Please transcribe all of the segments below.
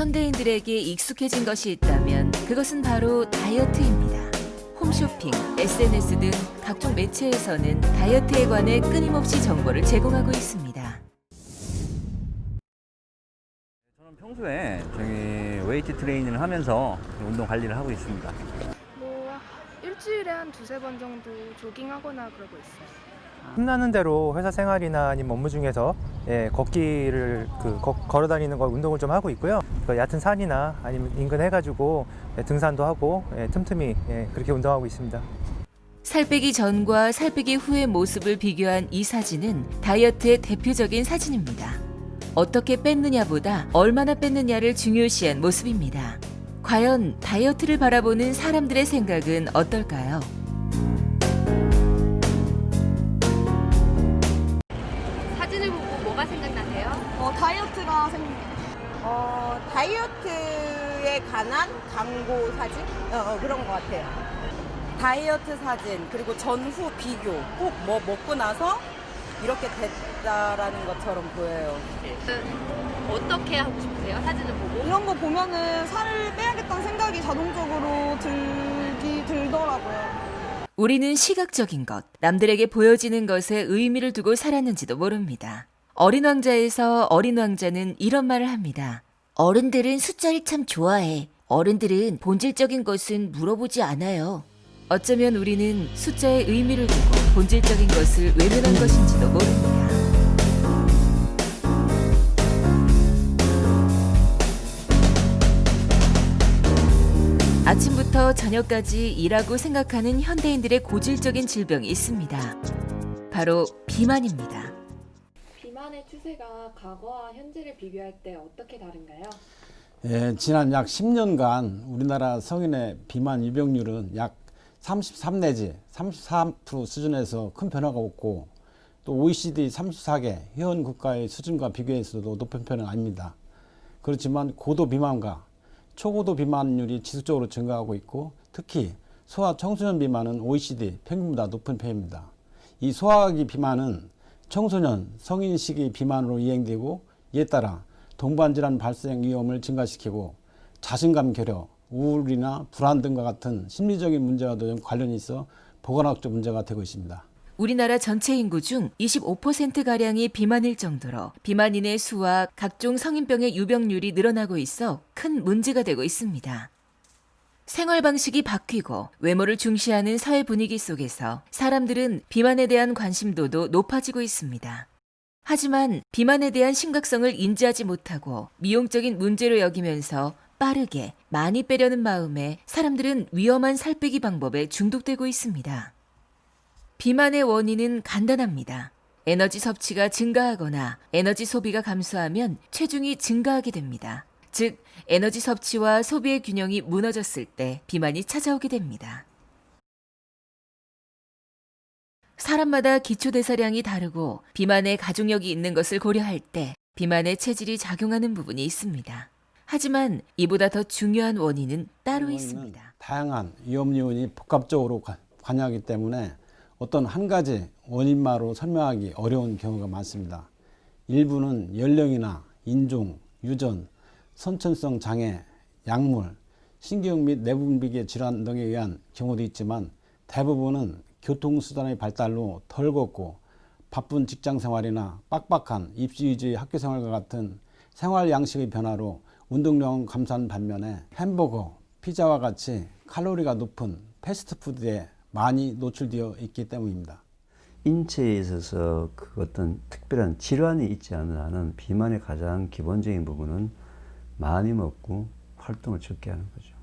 현대인들에게 익숙해진 것이 있다면 그것은 바로 다이어트입니다. 홈쇼핑, SNS 등 각종 매체에서는 다이어트에 관해 끊임없이 정보를 제공하고 있습니다. 저는 평소에 저기 웨이트 트레이닝을 하면서 운동 관리를 하고 있습니다. 뭐 일주일에 한 두세 번 정도 조깅하거나 그러고 있어요. 틈나는 대로 회사 생활이나 아니면 업무 중에서 걷기를 걸어 다니는 걸 운동을 좀 하고 있고요. 얕은 산이나 아니면 인근 해가지고 등산도 하고 틈틈이 그렇게 운동하고 있습니다. 살 빼기 전과 살 빼기 후의 모습을 비교한 이 사진은 다이어트의 대표적인 사진입니다. 어떻게 뺐느냐보다 얼마나 뺐느냐를 중요시한 모습입니다. 과연 다이어트를 바라보는 사람들의 생각은 어떨까요? 사진을 보고 뭐가 생각나세요? 다이어트가 다이어트에 관한 광고 사진? 그런 것 같아요. 다이어트 사진, 그리고 전후 비교. 꼭 뭐 먹고 나서 이렇게 됐다라는 것처럼 보여요. 어떻게 하고 싶으세요? 사진을 보고? 이런 거 보면은 살을 빼야겠다는 생각이 자동적으로 들더라고요. 우리는 시각적인 것, 남들에게 보여지는 것에 의미를 두고 살았는지도 모릅니다. 어린 왕자에서 어린 왕자는 이런 말을 합니다. 어른들은 숫자를 참 좋아해. 어른들은 본질적인 것은 물어보지 않아요. 어쩌면 우리는 숫자의 의미를 두고 본질적인 것을 외면한 것인지도 모릅니다. 아침부터 저녁까지 일하고 생각하는 현대인들의 고질적인 질병이 있습니다. 바로 비만입니다. 비만의 추세가 과거와 현재를 비교할 때 어떻게 다른가요? 지난 약 10년간 우리나라 성인의 비만 유병률은 약 33 내지 34% 수준에서 큰 변화가 없고, 또 OECD 34개 회원 국가의 수준과 비교해서도 높은 편은 아닙니다. 그렇지만 고도 비만과 초고도 비만율이 지속적으로 증가하고 있고, 특히 소아 청소년 비만은 OECD 평균보다 높은 편입니다. 이 소아기 비만은 청소년, 성인 시기 비만으로 이행되고, 이에 따라 동반질환 발생 위험을 증가시키고 자신감 결여, 우울이나 불안 등과 같은 심리적인 문제와도 관련이 있어 보건학적 문제가 되고 있습니다. 우리나라 전체 인구 중 25%가량이 비만일 정도로 비만인의 수와 각종 성인병의 유병률이 늘어나고 있어 큰 문제가 되고 있습니다. 생활 방식이 바뀌고 외모를 중시하는 사회 분위기 속에서 사람들은 비만에 대한 관심도도 높아지고 있습니다. 하지만 비만에 대한 심각성을 인지하지 못하고 미용적인 문제로 여기면서 빠르게 많이 빼려는 마음에 사람들은 위험한 살 빼기 방법에 중독되고 있습니다. 비만의 원인은 간단합니다. 에너지 섭취가 증가하거나 에너지 소비가 감소하면 체중이 증가하게 됩니다. 즉, 에너지 섭취와 소비의 균형이 무너졌을 때 비만이 찾아오게 됩니다. 사람마다 기초대사량이 다르고 비만의 가족력이 있는 것을 고려할 때 비만의 체질이 작용하는 부분이 있습니다. 하지만 이보다 더 중요한 원인은 따로 있습니다. 다양한 위험 요인이 복합적으로 관여하기 때문에 어떤 한 가지 원인만으로 설명하기 어려운 경우가 많습니다. 일부는 연령이나 인종, 유전, 선천성 장애, 약물, 신경 및 내분비계 질환 등에 의한 경우도 있지만, 대부분은 교통수단의 발달로 덜 걷고 바쁜 직장생활이나 빡빡한 입시 위주의 학교생활과 같은 생활 양식의 변화로 운동량은 감소한 반면에 햄버거, 피자와 같이 칼로리가 높은 패스트푸드에 많이 노출되어 있기 때문입니다. 인체에 있어서 그 어떤 특별한 질환이 있지 않은 한은 비만의 가장 기본적인 부분은 많이 먹고 활동을 적게 하는 거죠.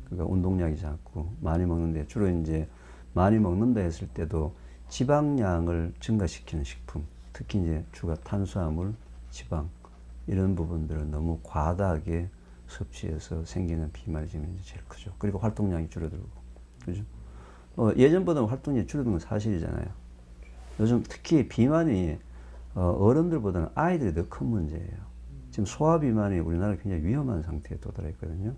그러니까 운동량이 작고 많이 먹는데, 주로 이제 많이 먹는다 했을 때도 지방량을 증가시키는 식품, 특히 이제 주가 탄수화물, 지방 이런 부분들은 너무 과다하게 섭취해서 생기는 비만이 지금 제일 크죠. 그리고 활동량이 줄어들고, 그죠? 예전보다 활동량이 줄어든 건 사실이잖아요. 요즘 특히 비만이 어른들보다는 아이들이 더 큰 문제예요. 지금 소아 비만이 우리나라가 굉장히 위험한 상태에 도달해 있거든요.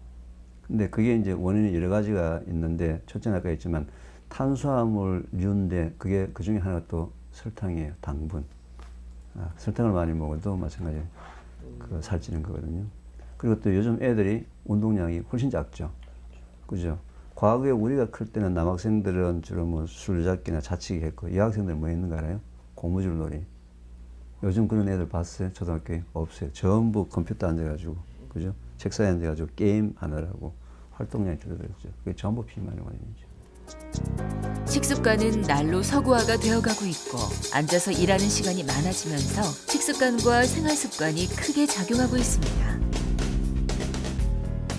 근데 그게 이제 원인이 여러 가지가 있는데, 첫째는 아까 했지만 탄수화물류인데 그게 그 중에 하나가 또 설탕이에요. 당분. 설탕을 많이 먹어도 마찬가지로 살찌는 거거든요. 그리고 또 요즘 애들이 운동량이 훨씬 작죠. 그죠? 과거에 우리가 클 때는 남학생들은 주로 뭐 술잡기나 자치기 했고, 여학생들은 뭐 했는가 알아요? 고무줄 놀이. 요즘 그런 애들 봤어요? 초등학교에? 없어요. 전부 컴퓨터 앉아가지고, 그죠? 책상에 앉아가지고 게임 하느라고 활동량이 줄어들었죠. 그게 전부 비만의 원인이죠. 식습관은 날로 서구화가 되어가고 있고 앉아서 일하는 시간이 많아지면서 식습관과 생활습관이 크게 작용하고 있습니다.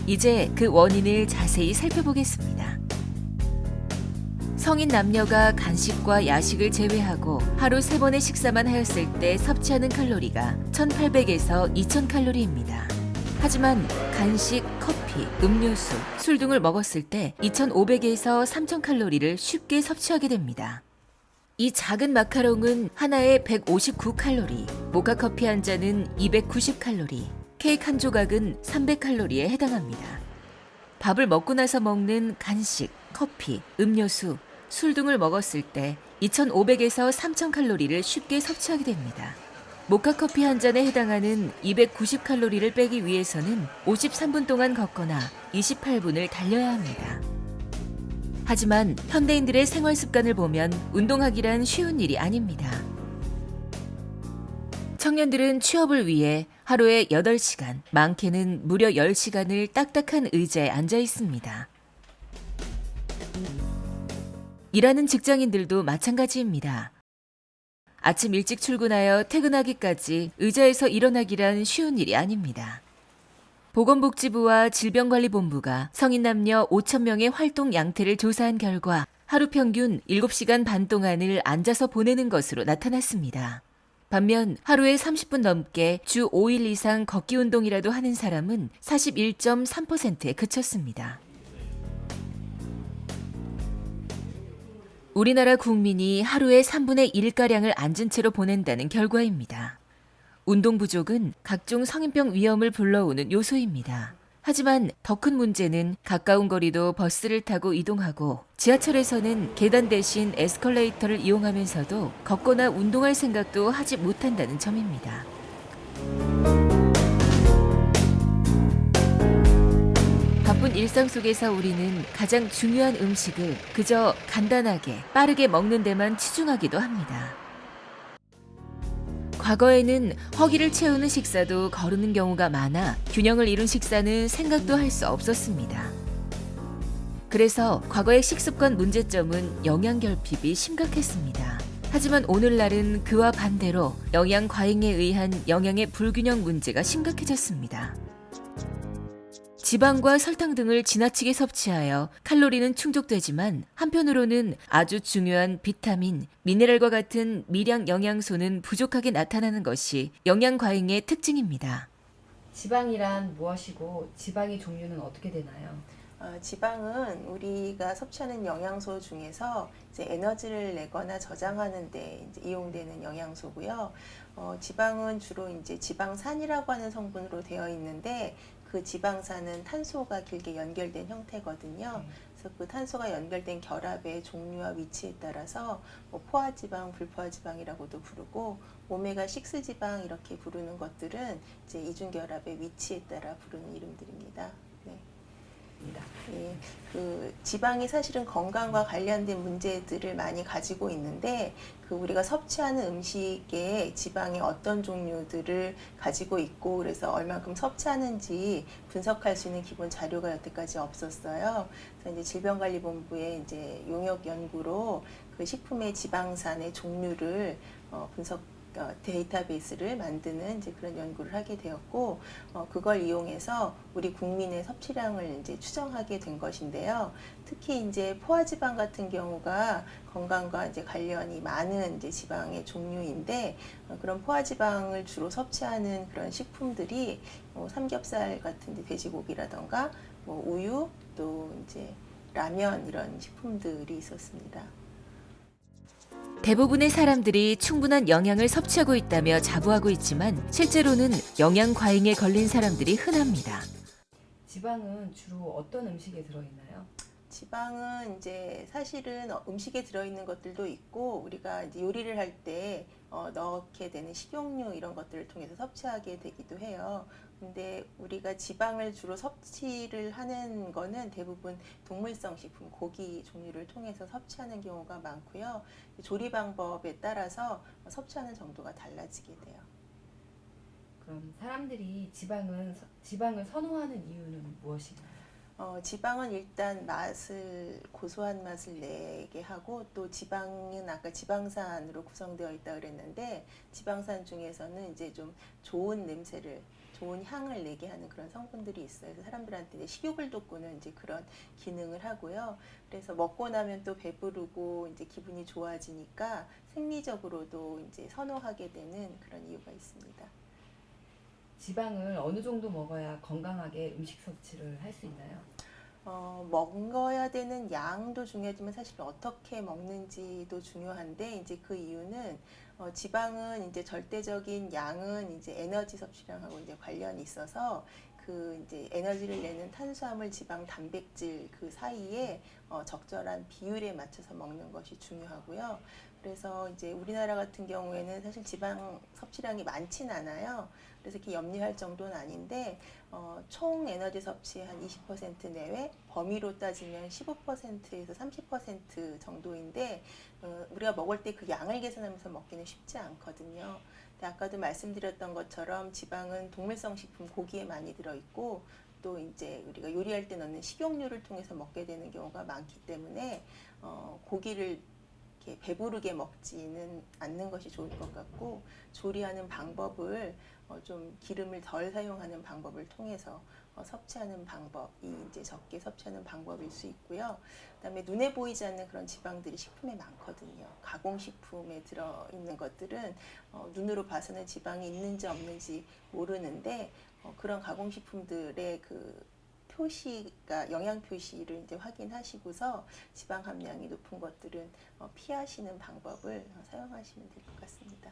이제 그 원인을 자세히 살펴보겠습니다. 성인 남녀가 간식과 야식을 제외하고 하루 3번의 식사만 하였을 때 섭취하는 칼로리가 1800에서 2000칼로리입니다. 하지만 간식, 커피, 음료수, 술 등을 먹었을 때 2500에서 3000칼로리를 쉽게 섭취하게 됩니다. 이 작은 마카롱은 하나에 159칼로리, 모카커피 한 잔은 290칼로리, 케이크 한 조각은 300칼로리에 해당합니다. 밥을 먹고 나서 먹는 간식, 커피, 음료수, 술 등을 먹었을 때 2500에서 3000칼로리를 쉽게 섭취하게 됩니다. 모카커피 한 잔에 해당하는 290칼로리를 빼기 위해서는 53분 동안 걷거나 28분을 달려야 합니다. 하지만 현대인들의 생활 습관을 보면 운동하기란 쉬운 일이 아닙니다. 청년들은 취업을 위해 하루에 8시간, 많게는 무려 10시간을 딱딱한 의자에 앉아 있습니다. 일하는 직장인들도 마찬가지입니다. 아침 일찍 출근하여 퇴근하기까지 의자에서 일어나기란 쉬운 일이 아닙니다. 보건복지부와 질병관리본부가 성인 남녀 5,000명의 활동 양태를 조사한 결과 하루 평균 7시간 반 동안을 앉아서 보내는 것으로 나타났습니다. 반면 하루에 30분 넘게 주 5일 이상 걷기 운동이라도 하는 사람은 41.3%에 그쳤습니다. 우리나라 국민이 하루에 3분의 1가량을 앉은 채로 보낸다는 결과입니다. 운동 부족은 각종 성인병 위험을 불러오는 요소입니다. 하지만 더 큰 문제는 가까운 거리도 버스를 타고 이동하고 지하철에서는 계단 대신 에스컬레이터를 이용하면서도 걷거나 운동할 생각도 하지 못한다는 점입니다. 바쁜 일상 속에서 우리는 가장 중요한 음식을 그저 간단하게 빠르게 먹는 데만 치중하기도 합니다. 과거에는 허기를 채우는 식사도 거르는 경우가 많아 균형을 이룬 식사는 생각도 할 수 없었습니다. 그래서 과거의 식습관 문제점은 영양 결핍이 심각했습니다. 하지만 오늘날은 그와 반대로 영양 과잉에 의한 영양의 불균형 문제가 심각해졌습니다. 지방과 설탕 등을 지나치게 섭취하여 칼로리는 충족되지만 한편으로는 아주 중요한 비타민, 미네랄과 같은 미량 영양소는 부족하게 나타나는 것이 영양 과잉의 특징입니다. 지방이란 무엇이고 지방의 종류는 어떻게 되나요? 지방은 우리가 섭취하는 영양소 중에서 이제 에너지를 내거나 저장하는 데 이제 이용되는 영양소고요. 지방은 주로 이제 지방산이라고 하는 성분으로 되어 있는데 그 지방산은 탄소가 길게 연결된 형태거든요. 그래서 그 탄소가 연결된 결합의 종류와 위치에 따라서 뭐 포화지방, 불포화지방이라고도 부르고 오메가6 지방 이렇게 부르는 것들은 이제 이중결합의 위치에 따라 부르는 이름들입니다. 네. 예, 그 지방이 사실은 건강과 관련된 문제들을 많이 가지고 있는데 그 우리가 섭취하는 음식에 지방이 어떤 종류들을 가지고 있고 그래서 얼만큼 섭취하는지 분석할 수 있는 기본 자료가 여태까지 없었어요. 그래서 이제 질병관리본부의 이제 용역 연구로 그 식품의 지방산의 종류를 데이터베이스를 만드는 이제 그런 연구를 하게 되었고, 그걸 이용해서 우리 국민의 섭취량을 이제 추정하게 된 것인데요. 특히 이제 포화지방 같은 경우가 건강과 이제 관련이 많은 이제 지방의 종류인데, 그런 포화지방을 주로 섭취하는 그런 식품들이 삼겹살 같은 이제 돼지고기라던가, 뭐 우유, 또 이제 라면 이런 식품들이 있었습니다. 대부분의 사람들이 충분한 영양을 섭취하고 있다며 자부하고 있지만 실제로는 영양 과잉에 걸린 사람들이 흔합니다. 지방은 주로 어떤 음식에 들어있나요? 지방은 이제 사실은 음식에 들어있는 것들도 있고 우리가 이제 요리를 할 때 넣게 되는 식용유 이런 것들을 통해서 섭취하게 되기도 해요. 근데 우리가 지방을 주로 섭취를 하는 거는 대부분 동물성 식품, 고기 종류를 통해서 섭취하는 경우가 많고요. 조리 방법에 따라서 섭취하는 정도가 달라지게 돼요. 그럼 사람들이 지방을 선호하는 이유는 무엇인가요? 지방은 일단 고소한 맛을 내게 하고, 또 지방은 아까 지방산으로 구성되어 있다 그랬는데, 지방산 중에서는 이제 좀 좋은 향을 내게 하는 그런 성분들이 있어요. 그래서 사람들한테 이제 식욕을 돋구는 이제 그런 기능을 하고요. 그래서 먹고 나면 또 배부르고 이제 기분이 좋아지니까 생리적으로도 이제 선호하게 되는 그런 이유가 있습니다. 지방을 어느 정도 먹어야 건강하게 음식 섭취를 할 수 있나요? 먹어야 되는 양도 중요하지만 사실 어떻게 먹는지도 중요한데, 이제 그 이유는 지방은 이제 절대적인 양은 이제 에너지 섭취량하고 이제 관련이 있어서 그 이제 에너지를 내는 탄수화물, 지방, 단백질 그 사이에 적절한 비율에 맞춰서 먹는 것이 중요하고요. 그래서 이제 우리나라 같은 경우에는 사실 지방 섭취량이 많진 않아요. 그래서 이렇게 염려할 정도는 아닌데, 총 에너지 섭취의 한 20% 내외, 범위로 따지면 15%에서 30% 정도인데, 우리가 먹을 때 그 양을 계산하면서 먹기는 쉽지 않거든요. 근데 아까도 말씀드렸던 것처럼 지방은 동물성 식품, 고기에 많이 들어있고, 또 이제 우리가 요리할 때 넣는 식용유를 통해서 먹게 되는 경우가 많기 때문에 고기를 이렇게 배부르게 먹지는 않는 것이 좋을 것 같고, 조리하는 방법을 좀 기름을 덜 사용하는 방법을 통해서 섭취하는 방법이 이제 적게 섭취하는 방법일 수 있고요. 그다음에 눈에 보이지 않는 그런 지방들이 식품에 많거든요. 가공식품에 들어있는 것들은 눈으로 봐서는 지방이 있는지 없는지 모르는데, 그런 가공식품들의 그 표시가 영양 표시를 이제 확인하시고서 지방 함량이 높은 것들은 피하시는 방법을 사용하시면 될 것 같습니다.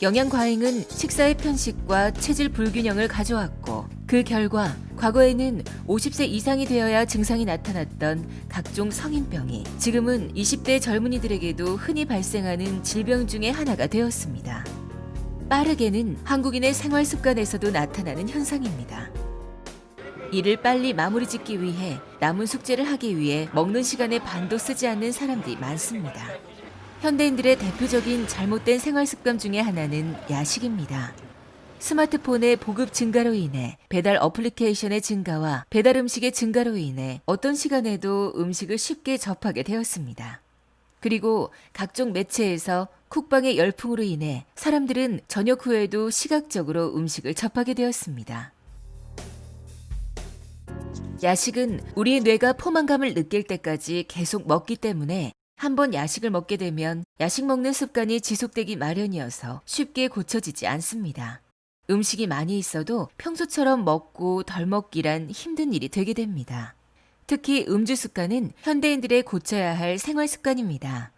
영양 과잉은 식사의 편식과 체질 불균형을 가져왔고, 그 결과 과거에는 50세 이상이 되어야 증상이 나타났던 각종 성인병이 지금은 20대 젊은이들에게도 흔히 발생하는 질병 중의 하나가 되었습니다. 빠르게는 한국인의 생활 습관에서도 나타나는 현상입니다. 일을 빨리 마무리 짓기 위해 남은 숙제를 하기 위해 먹는 시간의 반도 쓰지 않는 사람들이 많습니다. 현대인들의 대표적인 잘못된 생활 습관 중에 하나는 야식입니다. 스마트폰의 보급 증가로 인해 배달 어플리케이션의 증가와 배달 음식의 증가로 인해 어떤 시간에도 음식을 쉽게 접하게 되었습니다. 그리고 각종 매체에서 쿡방의 열풍으로 인해 사람들은 저녁 후에도 시각적으로 음식을 접하게 되었습니다. 야식은 우리의 뇌가 포만감을 느낄 때까지 계속 먹기 때문에 한번 야식을 먹게 되면 야식 먹는 습관이 지속되기 마련이어서 쉽게 고쳐지지 않습니다. 음식이 많이 있어도 평소처럼 먹고 덜 먹기란 힘든 일이 되게 됩니다. 특히 음주 습관은 현대인들의 고쳐야 할 생활 습관입니다.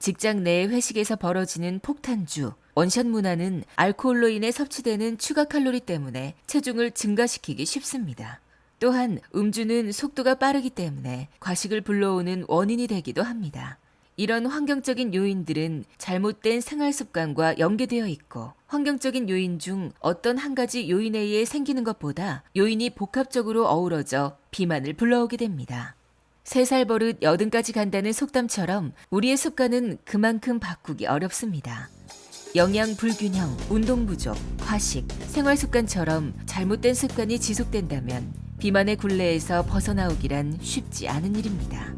직장 내 회식에서 벌어지는 폭탄주, 원샷 문화는 알코올로 인해 섭취되는 추가 칼로리 때문에 체중을 증가시키기 쉽습니다. 또한 음주는 속도가 빠르기 때문에 과식을 불러오는 원인이 되기도 합니다. 이런 환경적인 요인들은 잘못된 생활 습관과 연계되어 있고, 환경적인 요인 중 어떤 한 가지 요인에 의해 생기는 것보다 요인이 복합적으로 어우러져 비만을 불러오게 됩니다. 3살 버릇 80까지 간다는 속담처럼 우리의 습관은 그만큼 바꾸기 어렵습니다. 영양 불균형, 운동 부족, 과식, 생활 습관처럼 잘못된 습관이 지속된다면 비만의 굴레에서 벗어나오기란 쉽지 않은 일입니다.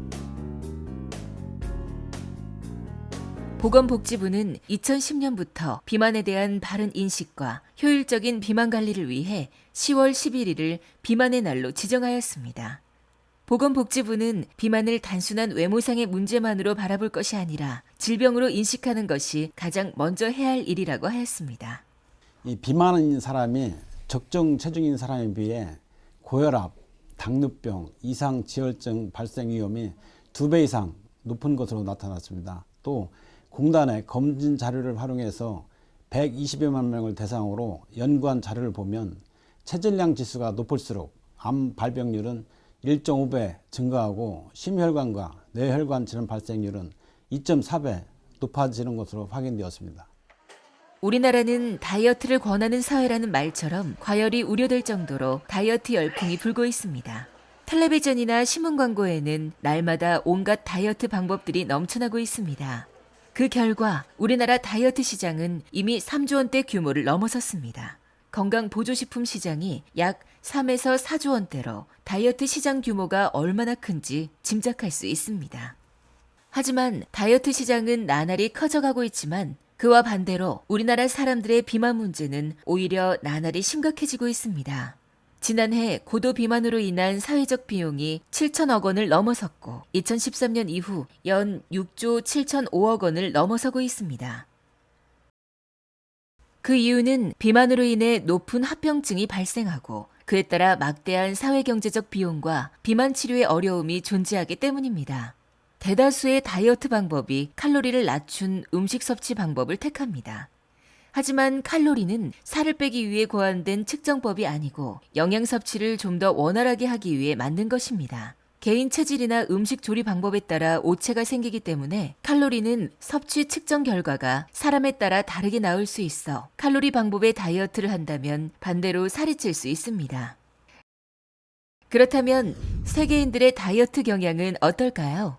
보건복지부는 2010년부터 비만에 대한 바른 인식과 효율적인 비만 관리를 위해 10월 11일을 비만의 날로 지정하였습니다. 보건복지부는 비만을 단순한 외모상의 문제만으로 바라볼 것이 아니라 질병으로 인식하는 것이 가장 먼저 해야 할 일이라고 하였습니다. 이 비만인 사람이 적정 체중인 사람에 비해 고혈압, 당뇨병, 이상지혈증 발생 위험이 2배 이상 높은 것으로 나타났습니다. 또 공단의 검진 자료를 활용해서 120여만 명을 대상으로 연구한 자료를 보면 체질량 지수가 높을수록 암 발병률은 1.5배 증가하고 심혈관과 뇌혈관 질환 발생률은 2.4배 높아지는 것으로 확인되었습니다. 우리나라는 다이어트를 권하는 사회라는 말처럼 과열이 우려될 정도로 다이어트 열풍이 불고 있습니다. 텔레비전이나 신문 광고에는 날마다 온갖 다이어트 방법들이 넘쳐나고 있습니다. 그 결과 우리나라 다이어트 시장은 이미 3조 원대 규모를 넘어섰습니다. 건강보조식품 시장이 약 3에서 4조 원대로 다이어트 시장 규모가 얼마나 큰지 짐작할 수 있습니다. 하지만 다이어트 시장은 나날이 커져가고 있지만 그와 반대로 우리나라 사람들의 비만 문제는 오히려 나날이 심각해지고 있습니다. 지난해 고도 비만으로 인한 사회적 비용이 7천억 원을 넘어섰고 2013년 이후 연 6조 7,005억 원을 넘어서고 있습니다. 그 이유는 비만으로 인해 높은 합병증이 발생하고 그에 따라 막대한 사회경제적 비용과 비만 치료의 어려움이 존재하기 때문입니다. 대다수의 다이어트 방법이 칼로리를 낮춘 음식 섭취 방법을 택합니다. 하지만 칼로리는 살을 빼기 위해 고안된 측정법이 아니고 영양 섭취를 좀 더 원활하게 하기 위해 만든 것입니다. 개인 체질이나 음식 조리 방법에 따라 오체가 생기기 때문에 칼로리는 섭취 측정 결과가 사람에 따라 다르게 나올 수 있어 칼로리 방법의 다이어트를 한다면 반대로 살이 찔 수 있습니다. 그렇다면 세계인들의 다이어트 경향은 어떨까요?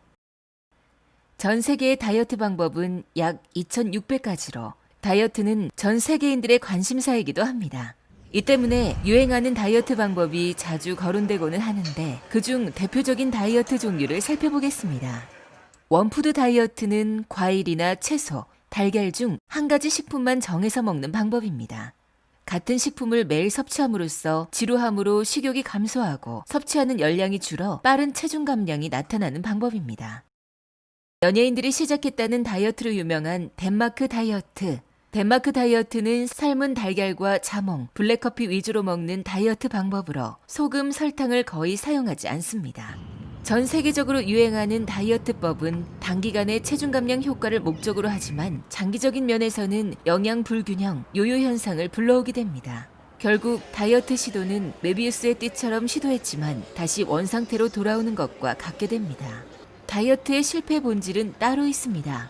전 세계의 다이어트 방법은 약 2,600가지로 다이어트는 전 세계인들의 관심사이기도 합니다. 이 때문에 유행하는 다이어트 방법이 자주 거론되고는 하는데 그중 대표적인 다이어트 종류를 살펴보겠습니다. 원푸드 다이어트는 과일이나 채소, 달걀 중 한 가지 식품만 정해서 먹는 방법입니다. 같은 식품을 매일 섭취함으로써 지루함으로 식욕이 감소하고 섭취하는 열량이 줄어 빠른 체중 감량이 나타나는 방법입니다. 연예인들이 시작했다는 다이어트로 유명한 덴마크 다이어트. 덴마크 다이어트는 삶은 달걀과 자몽, 블랙커피 위주로 먹는 다이어트 방법으로 소금, 설탕을 거의 사용하지 않습니다. 전 세계적으로 유행하는 다이어트법은 단기간의 체중 감량 효과를 목적으로 하지만 장기적인 면에서는 영양 불균형, 요요 현상을 불러오게 됩니다. 결국 다이어트 시도는 메비우스의 띠처럼 시도했지만 다시 원상태로 돌아오는 것과 같게 됩니다. 다이어트의 실패 본질은 따로 있습니다.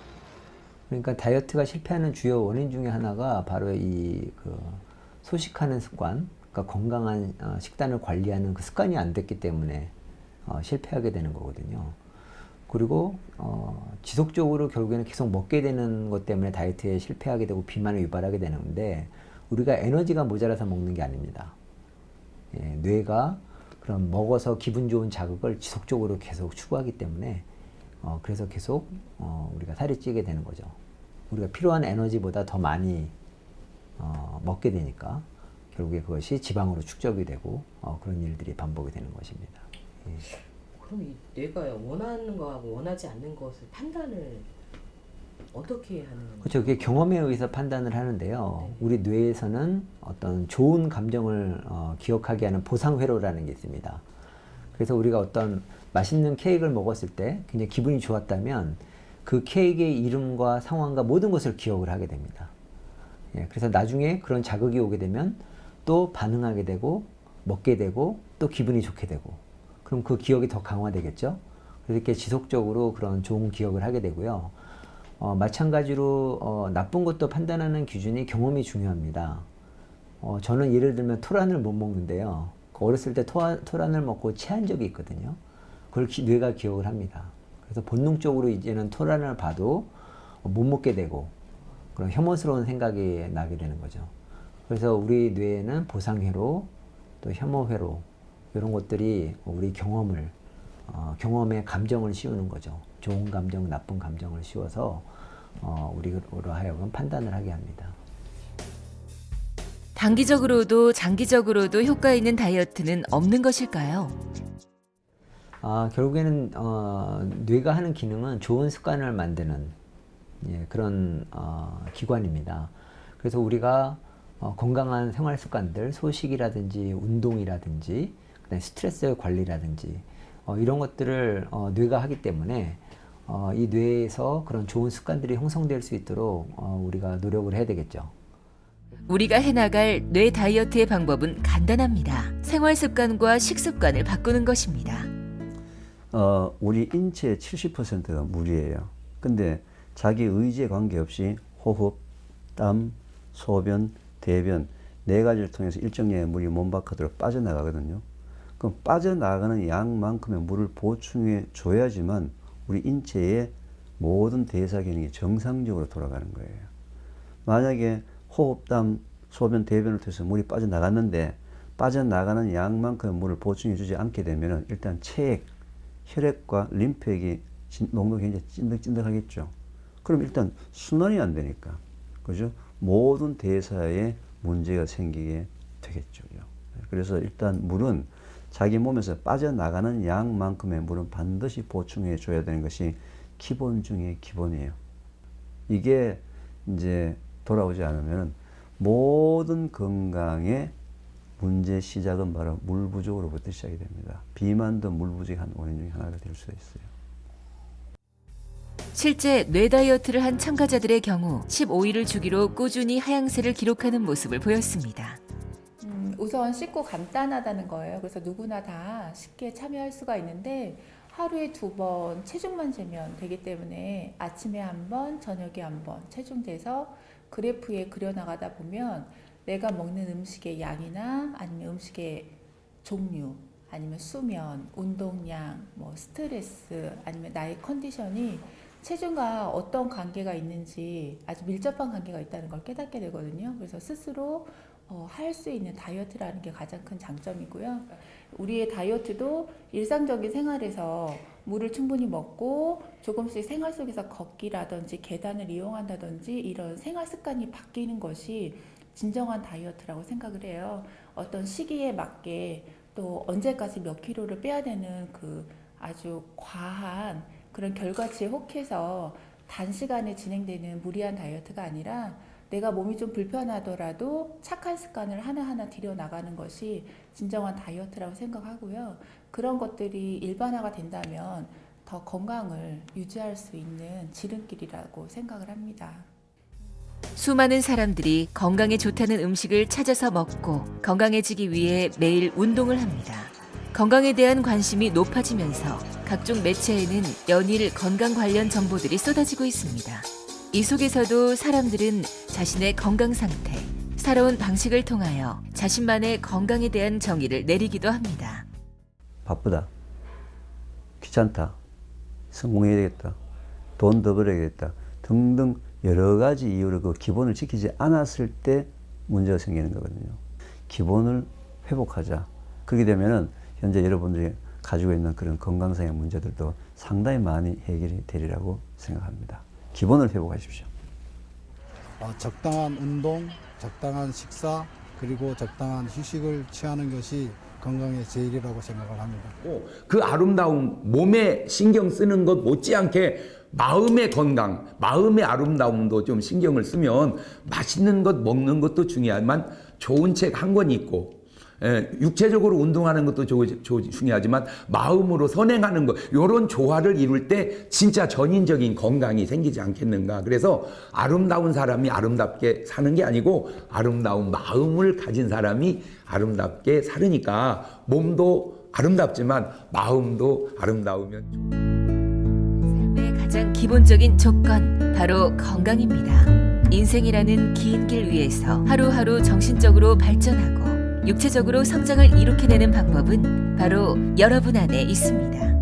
그러니까 다이어트가 실패하는 주요 원인 중에 하나가 바로 이 소식하는 습관, 그러니까 건강한 식단을 관리하는 그 습관이 안 됐기 때문에 실패하게 되는 거거든요. 그리고 지속적으로 결국에는 계속 먹게 되는 것 때문에 다이어트에 실패하게 되고 비만을 유발하게 되는데 우리가 에너지가 모자라서 먹는 게 아닙니다. 예, 뇌가 그럼 먹어서 기분 좋은 자극을 지속적으로 계속 추구하기 때문에 그래서 계속 우리가 살이 찌게 되는 거죠. 우리가 필요한 에너지보다 더 많이 먹게 되니까 결국에 그것이 지방으로 축적이 되고 그런 일들이 반복이 되는 것입니다. 예. 그럼 이 뇌가 원하는 거하고 원하지 않는 것을 판단을 어떻게 하는 건가요? 그렇죠. 그게 경험에 의해서 판단을 하는데요. 네. 우리 뇌에서는 어떤 좋은 감정을 기억하게 하는 보상회로라는 게 있습니다. 그래서 우리가 어떤 맛있는 케이크를 먹었을 때 굉장히 기분이 좋았다면 그 케이크의 이름과 상황과 모든 것을 기억을 하게 됩니다. 예, 그래서 나중에 그런 자극이 오게 되면 또 반응하게 되고 먹게 되고 또 기분이 좋게 되고 그럼 그 기억이 더 강화되겠죠. 그래서 이렇게 지속적으로 그런 좋은 기억을 하게 되고요. 마찬가지로 나쁜 것도 판단하는 기준이 경험이 중요합니다. 저는 예를 들면 토란을 못 먹는데요. 어렸을 때 토란을 먹고 체한 적이 있거든요. 그걸 뇌가 기억을 합니다. 그래서 본능적으로 이제는 토란을 봐도 못 먹게 되고 그런 혐오스러운 생각이 나게 되는 거죠. 그래서 우리 뇌에는 보상회로 또 혐오회로 이런 것들이 우리 경험을 경험에 감정을 씌우는 거죠. 좋은 감정, 나쁜 감정을 씌워서 우리로 하여금 판단을 하게 합니다. 단기적으로도 장기적으로도 효과 있는 다이어트는 없는 것일까요? 결국에는 뇌가 하는 기능은 좋은 습관을 만드는 그런 기관입니다. 그래서 우리가 건강한 생활 습관들, 소식이라든지 운동이라든지 그다음에 스트레스 관리라든지 이런 것들을 뇌가 하기 때문에 이 뇌에서 그런 좋은 습관들이 형성될 수 있도록 우리가 노력을 해야 되겠죠. 우리가 해나갈 뇌 다이어트의 방법은 간단합니다. 생활 습관과 식습관을 바꾸는 것입니다. 우리 인체의 70%가 물이에요. 근데 자기 의지에 관계없이 호흡, 땀, 소변, 대변 네 가지를 통해서 일정량의 물이 몸 바깥으로 빠져나가거든요. 그럼 빠져나가는 양만큼의 물을 보충해 줘야지만 우리 인체의 모든 대사 기능이 정상적으로 돌아가는 거예요. 만약에 호흡담, 소변, 대변을 통해서 물이 빠져나갔는데 빠져나가는 양만큼의 물을 보충해 주지 않게 되면 일단 체액, 혈액과 림프액이 농도가 굉장히 찐득찐득하겠죠. 그럼 일단 순환이 안 되니까, 그죠? 모든 대사에 문제가 생기게 되겠죠. 그래서 일단 물은 자기 몸에서 빠져나가는 양만큼의 물은 반드시 보충해 줘야 되는 것이 기본 중에 기본이에요. 이게 이제 돌아오지 않으면 모든 건강의 문제 시작은 바로 물 부족으로부터 시작이 됩니다. 비만도 물 부족의 한 원인 중에 하나가 될 수가 있어요. 실제 뇌 다이어트를 한 참가자들의 경우 15일을 주기로 꾸준히 하향세를 기록하는 모습을 보였습니다. 우선 쉽고 간단하다는 거예요. 그래서 누구나 다 쉽게 참여할 수가 있는데 하루에 2번 체중만 재면 되기 때문에 아침에 1번, 저녁에 1번 체중 재서 그래프에 그려나가다 보면 내가 먹는 음식의 양이나 아니면 음식의 종류, 아니면 수면, 운동량, 뭐 스트레스, 아니면 나의 컨디션이 체중과 어떤 관계가 있는지 아주 밀접한 관계가 있다는 걸 깨닫게 되거든요. 그래서 스스로 할 수 있는 다이어트라는 게 가장 큰 장점이고요. 우리의 다이어트도 일상적인 생활에서 물을 충분히 먹고 조금씩 생활 속에서 걷기라든지 계단을 이용한다든지 이런 생활 습관이 바뀌는 것이 진정한 다이어트라고 생각을 해요. 어떤 시기에 맞게 또 언제까지 몇 킬로를 빼야 되는 그 아주 과한 그런 결과치에 혹해서 단시간에 진행되는 무리한 다이어트가 아니라 내가 몸이 좀 불편하더라도 착한 습관을 하나하나 들여나가는 것이 진정한 다이어트라고 생각하고요. 그런 것들이 일반화가 된다면 더 건강을 유지할 수 있는 지름길이라고 생각을 합니다. 수많은 사람들이 건강에 좋다는 음식을 찾아서 먹고 건강해지기 위해 매일 운동을 합니다. 건강에 대한 관심이 높아지면서 각종 매체에는 연일 건강 관련 정보들이 쏟아지고 있습니다. 이 속에서도 사람들은 자신의 건강 상태, 살아온 방식을 통하여 자신만의 건강에 대한 정의를 내리기도 합니다. 바쁘다, 귀찮다, 성공해야 되겠다, 돈 더 벌어야겠다 등등 여러 가지 이유로 그 기본을 지키지 않았을 때 문제가 생기는 거거든요. 기본을 회복하자. 그렇게 되면은 현재 여러분들이 가지고 있는 그런 건강상의 문제들도 상당히 많이 해결이 되리라고 생각합니다. 기본을 회복하십시오. 적당한 운동, 적당한 식사, 그리고 적당한 휴식을 취하는 것이 건강의 제일이라고 생각을 합니다. 그 아름다움, 몸에 신경 쓰는 것 못지않게 마음의 건강, 마음의 아름다움도 좀 신경을 쓰면 맛있는 것 먹는 것도 중요하지만 좋은 책 한 권 읽고 육체적으로 운동하는 것도 중요하지만 마음으로 선행하는 것, 이런 조화를 이룰 때 진짜 전인적인 건강이 생기지 않겠는가. 그래서 아름다운 사람이 아름답게 사는 게 아니고 아름다운 마음을 가진 사람이 아름답게 살으니까 몸도 아름답지만 마음도 아름다우면 삶의 가장 기본적인 조건, 바로 건강입니다. 인생이라는 긴 길 위에서 하루하루 정신적으로 발전하고 육체적으로 성장을 이룩해내는 방법은 바로 여러분 안에 있습니다.